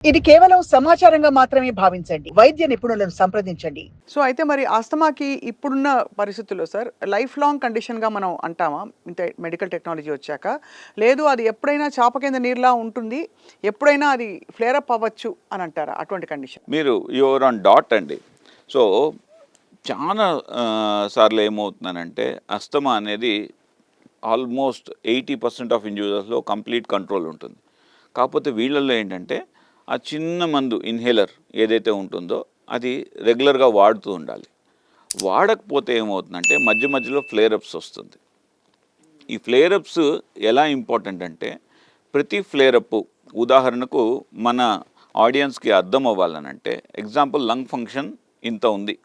ఇది కేవలం సమాచారంగా మాత్రమే భావించండి. వైద్య నిపుణులను సంప్రదించండి. సో, అయితే మరి ఆస్తమాకి ఇప్పుడున్న పరిస్థితుల్లో సార్ లైఫ్ లాంగ్ కండిషన్‌గా మనం అంటామా? ఇంత మెడికల్ టెక్నాలజీ వచ్చాక. లేదు అది ఎప్పుడైనా చాప కింద నీరులా ఉంటుంది. ఎప్పుడైనా అది ఫ్లేర్ అప్ అవ్వచ్చు అని అంటారా? అటువంటి కండిషన్. మీరు యువర్ ఆన్ డాట్ అండి. సో, చాలా సార్లు ఏమవుతుందనంటే అస్తమా అనేది ఆల్మోస్ట్ 80% ఆఫ్ ఇండివిజువల్స్‌లో కంప్లీట్ కంట్రోల్ ఉంటుంది. కాకపోతే వీళ్ళల్లో ఏంటంటే ఆ చిన్న మందు ఇన్హేలర్ ఏదైతే ఉంటుందో అది రెగ్యులర్‌గా వాడుతూ ఉండాలి. వాడకపోతే ఏమవుతుందంటే మధ్య మధ్యలో ఫ్లేర్ అప్స్ వస్తుంది. ఈ ఫ్లేర్ అప్స్ ఎలా ఇంపార్టెంట్ అంటే ప్రతి ఫ్లేర్ అప్ ఉదాహరణకు మన ఆడియన్స్కి అర్థం అవ్వాలనంటే ఎగ్జాంపుల్ లంగ్ ఫంక్షన్ ఇంత ఉంది.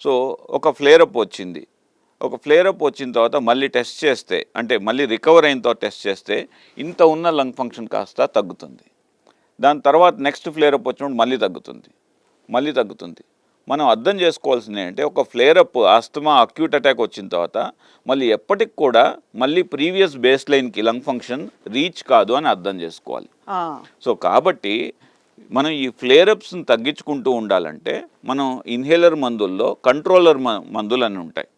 సో ఒక ఫ్లేర్ అప్ వచ్చింది. ఒక ఫ్లేర్ అప్ వచ్చిన తర్వాత మళ్ళీ టెస్ట్ చేస్తే అంటే మళ్ళీ రికవర్ అయిన తర్వాత టెస్ట్ చేస్తే ఇంత ఉన్న లంగ్ ఫంక్షన్ కాస్త తగ్గుతుంది. దాని తర్వాత నెక్స్ట్ ఫ్లేర్ అప్ వచ్చినప్పుడు మళ్ళీ తగ్గుతుంది. మనం అర్థం చేసుకోవాల్సింది ఏంటంటే ఒక flare up asthma acute attack వచ్చిన తర్వాత మళ్ళీ ఎప్పటికి కూడా మళ్ళీ ప్రీవియస్ బేస్ లైన్కి లంగ్ ఫంక్షన్ రీచ్ కాదు అని అర్థం చేసుకోవాలి. సో కాబట్టి మనం ఈ ఫ్లేర్ అప్స్ని తగ్గించుకుంటూ ఉండాలంటే మనం ఇన్హేలర్ మందుల్లో కంట్రోలర్ మందులు అని ఉంటాయి.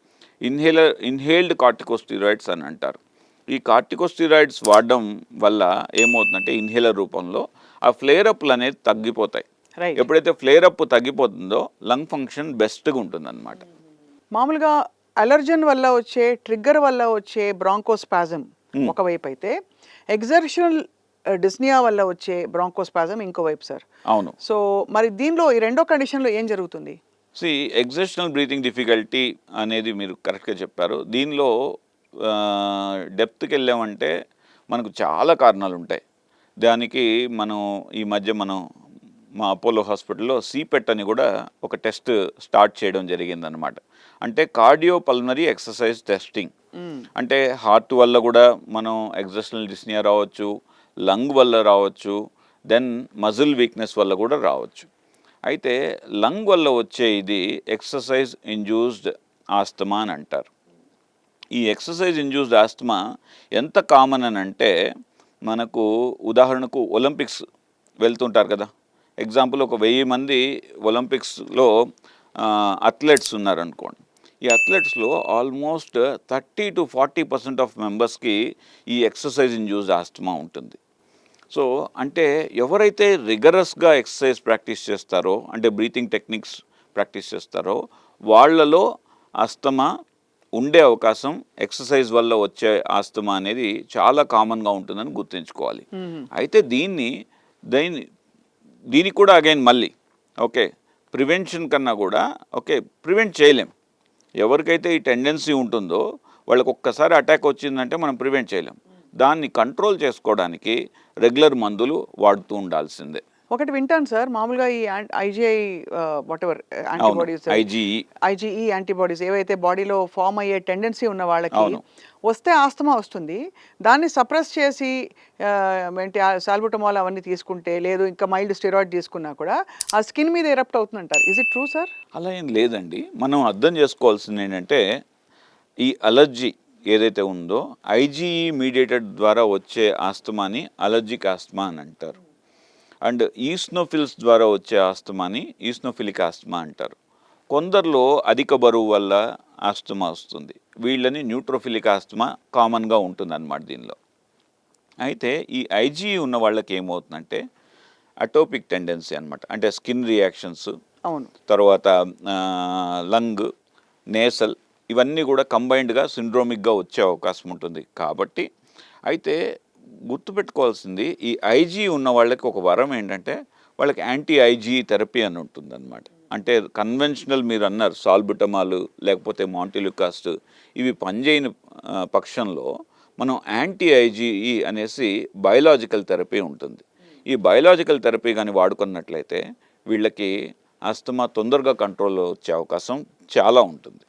ఇన్హేల్డ్ కార్టికోస్టిరాయిడ్స్ అని అంటారు. ఈ కార్టికోస్టిరాయిడ్స్ వాడడం వల్ల ఏమవుతుందంటే ఇన్హేలర్ రూపంలో ఆ ఫ్లేర్ అప్లు అనేది తగ్గిపోతాయి. ఎప్పుడైతే ఫ్లేర్ అప్ తగ్గిపోతుందో లంగ్ ఫంక్షన్ బెస్ట్గా ఉంటుందన్నమాట. మామూలుగా అలర్జన్ వల్ల వచ్చే ట్రిగ్గర్ వల్ల వచ్చే బ్రాంకోస్పాజం ఒకవైపు అయితే ఎగ్జర్షనల్ డిస్నియా వల్ల వచ్చే బ్రాంకోస్పాజం ఇంకోవైపు సార్. అవును. సో మరి దీనిలో ఈ రెండో కండిషన్లో ఏం జరుగుతుంది? ఎగ్జర్షనల్ బ్రీతింగ్ డిఫికల్టీ అనేది మీరు కరెక్ట్గా చెప్పారు. దీనిలో డెప్త్కి వెళ్ళామంటే మనకు చాలా కారణాలు ఉంటాయి. దానికి ఈ మధ్య మా అపోలో హాస్పిటల్లో సిపెట్ అని కూడా ఒక టెస్ట్ స్టార్ట్ చేయడం జరిగిందనమాట. అంటే కార్డియో పల్మనరీ ఎక్సర్సైజ్ టెస్టింగ్. అంటే హార్ట్ వల్ల కూడా మనం ఎగ్జర్షనల్ డిస్నియా రావచ్చు, లంగ్ వల్ల రావచ్చు, దెన్ మజిల్ వీక్నెస్ వల్ల కూడా రావచ్చు. అయితే లంగ్ వల్ల వచ్చే ఇది ఎక్సర్సైజ్ ఇండ్యూస్డ్ ఆస్తమా అని అంటారు. ఈ ఎక్సర్సైజ్ ఇండ్యూస్డ్ ఆస్తమా ఎంత కామన్ అని అంటే మనకు ఉదాహరణకు ఒలింపిక్స్ వెళ్తుంటారు కదా. ఎగ్జాంపుల్ ఒక 1000 మంది ఒలింపిక్స్లో అథ్లెట్స్ ఉన్నారనుకోండి. ఈ అథ్లెట్స్లో ఆల్మోస్ట్ 30 to 40% ఆఫ్ మెంబర్స్కి ఈ ఎక్సర్సైజ్ ఇండ్యూస్డ్ ఆస్తమా ఉంటుంది. సో అంటే ఎవరైతే రిగరస్గా ఎక్సర్సైజ్ ప్రాక్టీస్ చేస్తారో అంటే బ్రీతింగ్ టెక్నిక్స్ ప్రాక్టీస్ చేస్తారో వాళ్ళలో ఆస్తమా ఉండే అవకాశం ఎక్సర్సైజ్ వల్ల వచ్చే ఆస్తమా అనేది చాలా కామన్గా ఉంటుందని గుర్తుంచుకోవాలి. అయితే దీనికి కూడా అగైన్ మళ్ళీ ప్రివెన్షన్ కన్నా కూడా ప్రివెంట్ చేయలేం. ఎవరికైతే ఈ టెండెన్సీ ఉంటుందో వాళ్ళకి ఒక్కసారి అటాక్ వచ్చిందంటే మనం ప్రివెంట్ చేయలేం. దాన్ని కంట్రోల్ చేసుకోవడానికి రెగ్యులర్ మందులు వాడుతూ ఉండాల్సిందే. ఒకటి వింటాను సార్, మామూలుగా ఈ IGI whatever antibodies, IgE antibodies ఏవైతే బాడీలో ఫామ్ అయ్యే టెండెన్సీ ఉన్న వాళ్ళకి వస్తే ఆస్తమా వస్తుంది. దాన్ని సప్రెస్ చేసి ఏంటి సాల్బుటమాల్ అవన్నీ తీసుకుంటే, లేదు ఇంకా మైల్డ్ స్టెరాయిడ్ తీసుకున్నా కూడా ఆ స్కిన్ మీద ఎరప్ట్ అవుతుందంటారు. Is it true sir? అలా ఏం లేదండి. మనం అర్థం చేసుకోవాల్సింది ఏంటంటే ఈ అలర్జీ ఏదైతే ఉందో ఐజీఈ మీడియేటెడ్ ద్వారా వచ్చే ఆస్తమాని అలర్జిక్ ఆస్తమా అని అంటారు. అండ్ ఈస్నోఫిల్స్ ద్వారా వచ్చే ఆస్తమాని ఈస్నోఫిలిక్ ఆస్తమా అంటారు. కొందరిలో అధిక బరువు వల్ల ఆస్తమా వస్తుంది. వీళ్ళని న్యూట్రోఫిలిక్ ఆస్తమా కామన్గా ఉంటుంది అన్నమాట దీనిలో. అయితే ఈ ఐజీఈ ఉన్న వాళ్ళకి ఏమవుతుందంటే అటోపిక్ టెండెన్సీ అనమాట. అంటే స్కిన్ రియాక్షన్స్, తర్వాత లంగ్, నేసల్ ఇవన్నీ కూడా కంబైన్డ్గా సిండ్రోమిక్గా వచ్చే అవకాశం ఉంటుంది. కాబట్టి అయితే గుర్తుపెట్టుకోవాల్సింది ఈ ఐజీ ఉన్న వాళ్ళకి ఒక వరం ఏంటంటే వాళ్ళకి యాంటీ ఐజీ థెరపీ అని ఉంటుందన్నమాట. అంటే కన్వెన్షనల్ మీరు అన్నారు సాల్బుటమాలు లేకపోతే మాంటిల్యూకాస్ట్ ఇవి పనిచేయని పక్షంలో మనం యాంటీ ఐజీఈ అనేసి బయోలాజికల్ థెరపీ ఉంటుంది. ఈ బయోలాజికల్ థెరపీ కానీ వాడుకున్నట్లయితే వీళ్ళకి ఆస్తమా తొందరగా కంట్రోల్లో వచ్చే అవకాశం చాలా ఉంటుంది.